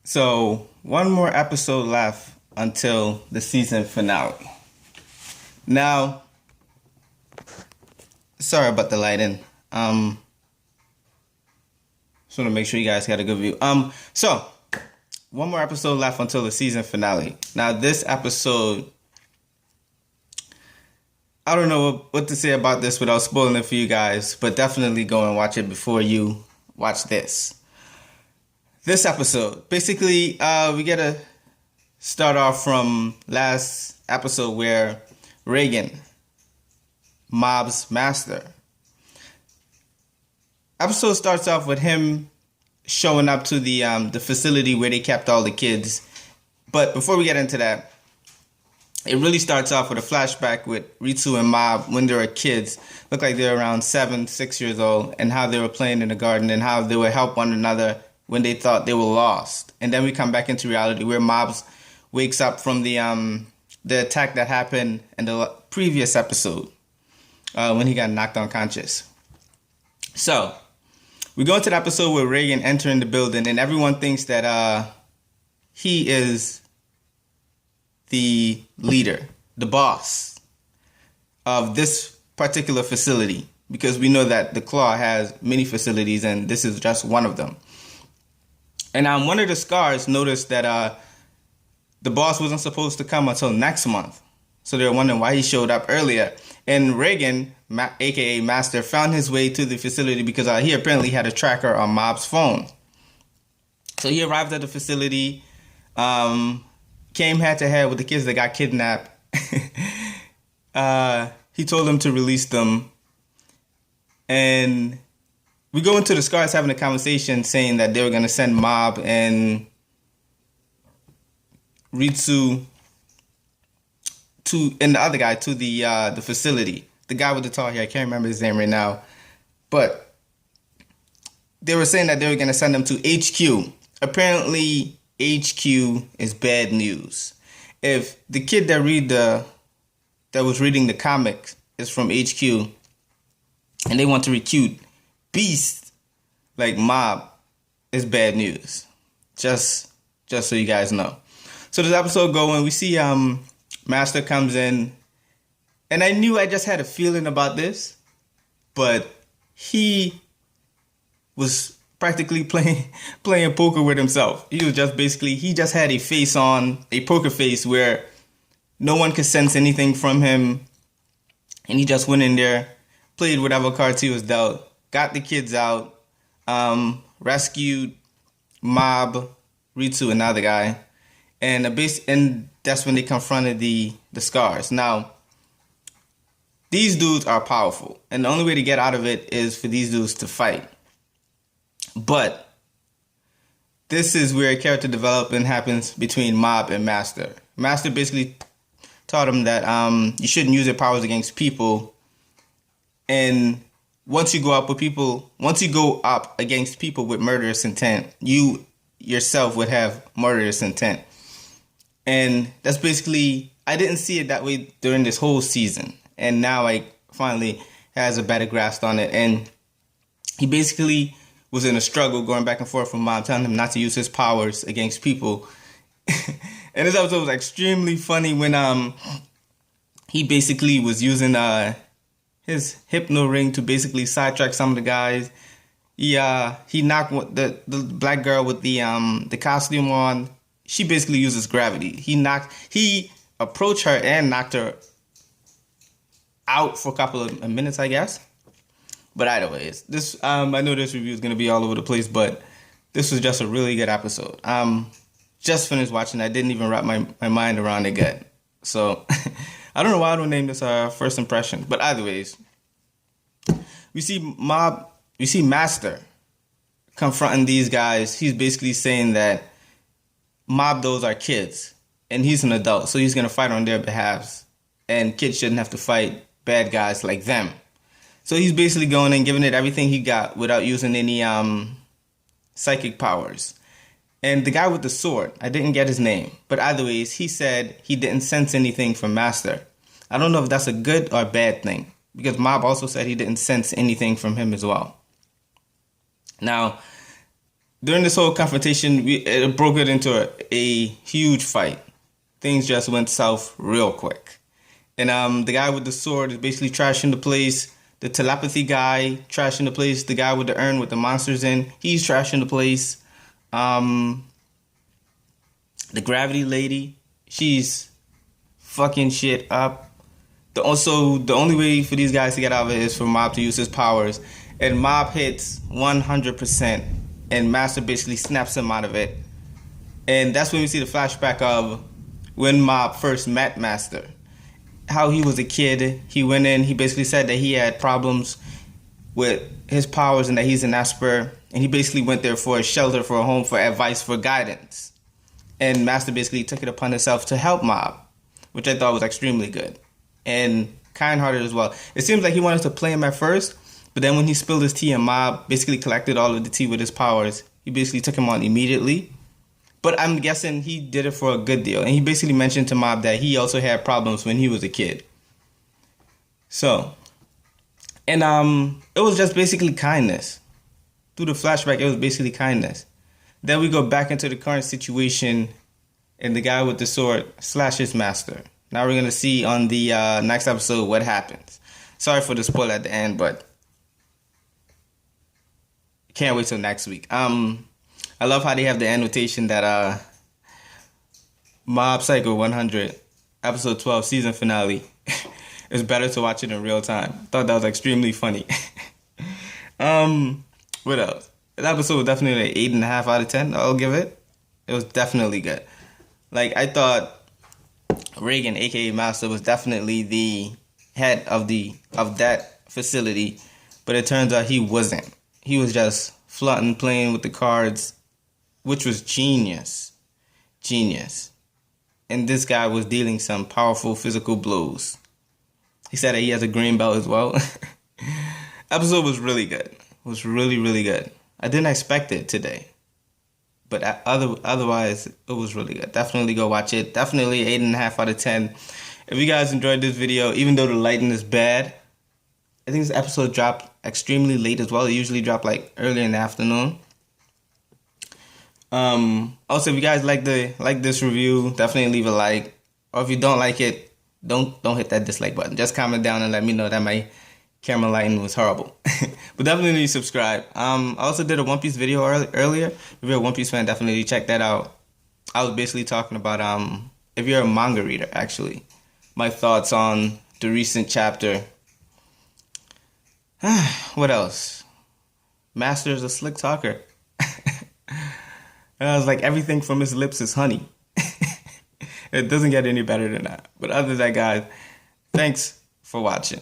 So, one more episode left until the season finale. Now, sorry about the lighting. Just want to make sure you guys got a good view. So one more episode left until the season finale. Now, this episode, I don't know what to say about this without spoiling it for you guys, but definitely go and watch it before you watch this. This episode, basically, we get to start off from last episode where Reigen, Mob's master. Episode starts off with him showing up to the facility where they kept all the kids. But before we get into that, it really starts off with a flashback with Ritsu and Mob when they were kids. Look like they were around 6 years old, and how they were playing in the garden and how they would help one another when they thought they were lost. And then we come back into reality where Mobs wakes up from the attack that happened in the previous episode when he got knocked unconscious. So we go into the episode where Reigen entering the building, and everyone thinks that he is the leader, the boss of this particular facility, because we know that the Claw has many facilities and this is just one of them. And one of the Scars noticed that the boss wasn't supposed to come until next month. So they're wondering why he showed up earlier. And Reigen, aka Master, found his way to the facility because he apparently had a tracker on Mob's phone. So he arrived at the facility, came head to head with the kids that got kidnapped. He told them to release them. And we go into the Scars having a conversation saying that they were going to send Mob and Ritsu and the other guy to the facility. The guy with the tall hair, I can't remember his name right now. But they were saying that they were going to send them to HQ. Apparently, HQ is bad news. If the kid that was reading the comic is from HQ and they want to recruit Beast like Mob, is bad news. Just so you guys know. So this episode going, we see Master comes in, and I knew I just had a feeling about this, but he was practically playing poker with himself. He just had a poker face where no one could sense anything from him, and he just went in there, played whatever cards he was dealt, got the kids out, rescued Mob, Ritsu, another guy, and that's when they confronted the Scars. Now, these dudes are powerful, and the only way to get out of it is for these dudes to fight. But this is where character development happens between Mob and Master. Master basically taught him that you shouldn't use your powers against people, and once you go up against people with murderous intent, you yourself would have murderous intent. And that's basically, I didn't see it that way during this whole season. And now I finally has a better grasp on it. And he basically was in a struggle going back and forth from Mom, telling him not to use his powers against people. And this episode was extremely funny when he basically was using his hypno ring to basically sidetrack some of the guys. He knocked the black girl with the costume on. She basically uses gravity. He approached her and knocked her out for a couple of minutes, I guess. But either way, I know this review is gonna be all over the place, but this was just a really good episode. Just finished watching. I didn't even wrap my mind around it yet. So I don't know why I don't name this first impression. But either ways, we see Master confronting these guys. He's basically saying that Mob, those are kids, and he's an adult, so he's gonna fight on their behalf, and kids shouldn't have to fight bad guys like them. So he's basically going and giving it everything he got without using any psychic powers. And the guy with the sword, I didn't get his name, but either ways, he said he didn't sense anything from Master. I don't know if that's a good or bad thing, because Mob also said he didn't sense anything from him as well. Now, during this whole confrontation, it broke it into a huge fight. Things just went south real quick. And the guy with the sword is basically trashing the place. The telepathy guy trashing the place. The guy with the urn with the monsters in, he's trashing the place. The gravity lady, she's fucking shit up. The only way for these guys to get out of it is for Mob to use his powers. And Mob hits 100%. And Master basically snaps him out of it. And that's when we see the flashback of when Mob first met Master. How he was a kid. He went in, he basically said that he had problems with his powers and that he's an Esper. And he basically went there for a shelter, for a home, for advice, for guidance. And Master basically took it upon himself to help Mob, which I thought was extremely good. And kind-hearted as well. It seems like he wanted to play him at first, but then when he spilled his tea and Mob basically collected all of the tea with his powers, he basically took him on immediately. But I'm guessing he did it for a good deal. And he basically mentioned to Mob that he also had problems when he was a kid. So, and it was just basically kindness. Through the flashback, it was basically kindness. Then we go back into the current situation, and the guy with the sword slashes Master. Now we're going to see on the next episode what happens. Sorry for the spoiler at the end, but can't wait till next week. I love how they have the annotation that Mob Psycho 100, episode 12, season finale. It's better to watch it in real time. Thought that was extremely funny. What else? That episode was definitely an 8.5 out of 10. I'll give it. It was definitely good. Like, I thought Reagan, aka Master, was definitely the head of that facility, but it turns out he wasn't. He was just flaunting, playing with the cards, which was genius. And this guy was dealing some powerful physical blows. He said that he has a green belt as well. Episode was really good. It was really, really good. I didn't expect it today. But otherwise, it was really good. Definitely go watch it. Definitely 8.5 out of 10. If you guys enjoyed this video, even though the lighting is bad, I think this episode dropped extremely late as well. It usually dropped like early in the afternoon. Also, if you guys like this review, definitely leave a like. Or if you don't like it, don't hit that dislike button. Just comment down and let me know that my camera lighting was horrible. But definitely subscribe. I also did a One Piece video earlier. If you're a One Piece fan, definitely check that out. I was basically talking about if you're a manga reader, actually, my thoughts on the recent chapter. What else? Master is a slick talker. And I was like, everything from his lips is honey. It doesn't get any better than that. But other than that, guys, thanks for watching.